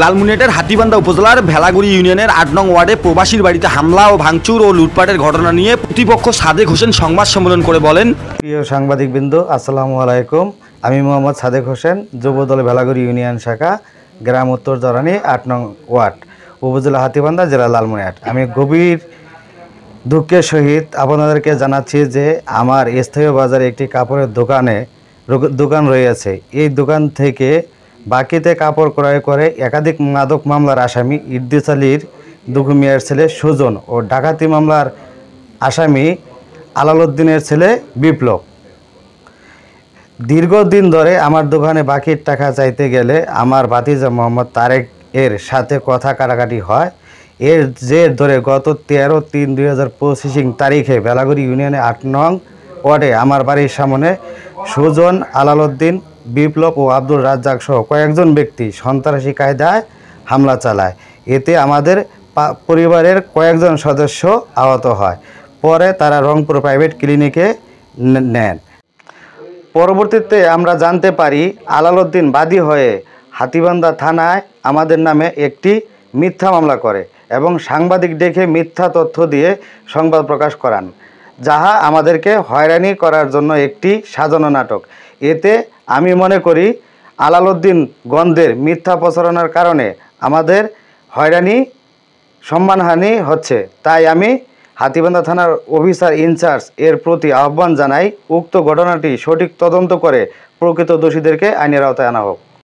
লালমনিরহাটের হাতীবান্ধা উপজেলার ভেলাগুড়ি ইউনিয়নের ৮ নং ওয়ার্ডে প্রবাসীর বাড়িতে হামলা ও ভাঙচুর ও লুটপাটের ঘটনা নিয়ে প্রতিপক্ষ সাদেক হোসেন সংবাদ সম্মেলন করে বলেন, প্রিয় সাংবাদিকবৃন্দ, আসসালামু আলাইকুম। আমি মোহাম্মদ সাদেক হোসেন, যুবদল ভেলাগুড়ি ইউনিয়ন শাখা, গ্রাম উত্তর জরানি, ৮ নং ওয়ার্ড, উপজেলা হাতীবান্ধা, জেলা লালমনিরহাট। আমি গভীর দুঃখের সহিত আপনাদেরকে জানাচ্ছি যে আমার স্থানীয় বাজারে একটি কাপড়ের দোকান রয়েছে। এই দোকান থেকে বাকিতে কাপড় ক্রয় করে একাধিক মাদক মামলার আসামি ইদ্রিস আলীর দুঃখু মিয়ার ছেলে সুজন ও ডাকাতি মামলার আসামি আলালউদ্দিনের ছেলে বিপ্লব দীর্ঘদিন ধরে আমার দোকানে বাকির টাকা চাইতে গেলে আমার ভাতিজা মোহাম্মদ তারেক এর সাথে কথা কাটাকাটি হয়। এর জের ধরে গত 13/3/2025 তারিখে ভেলাগুড়ি ইউনিয়নে ৮ নং ওয়ার্ডে আমার বাড়ির সামনে সুজন, আলালউদ্দিন, বিপ্লব ও আব্দুল রাজ্জাক সহ কয়েকজন ব্যক্তি সন্ত্রাসী কায়দায় হামলা চালায়। এতে আমাদের পরিবারের কয়েকজন সদস্য আহত হয়। পরে তারা রংপুর প্রাইভেট ক্লিনিকে নেন। পরবর্তীতে আমরা জানতে পারি আলালউদ্দিন বাদী হয়ে হাতীবান্ধা থানায় আমাদের নামে একটি মিথ্যা মামলা করে এবং সাংবাদিক ডেকে মিথ্যা তথ্য দিয়ে সংবাদ প্রকাশ করান, যাহা আমাদেরকে হয়রানি করার জন্য একটি সাজানো নাটক। এতে আমি মনে করি আলালউদ্দিন গন্ধের মিথ্যা প্রচারণার কারণে আমাদের হয়রানি, সম্মানহানি হচ্ছে। তাই আমি হাতীবান্ধা থানার অফিসার ইনচার্জ এর প্রতি আহ্বান জানাই, উক্ত ঘটনাটি সঠিক তদন্ত করে প্রকৃত দোষীদেরকে আইনের আওতায় আনা হোক।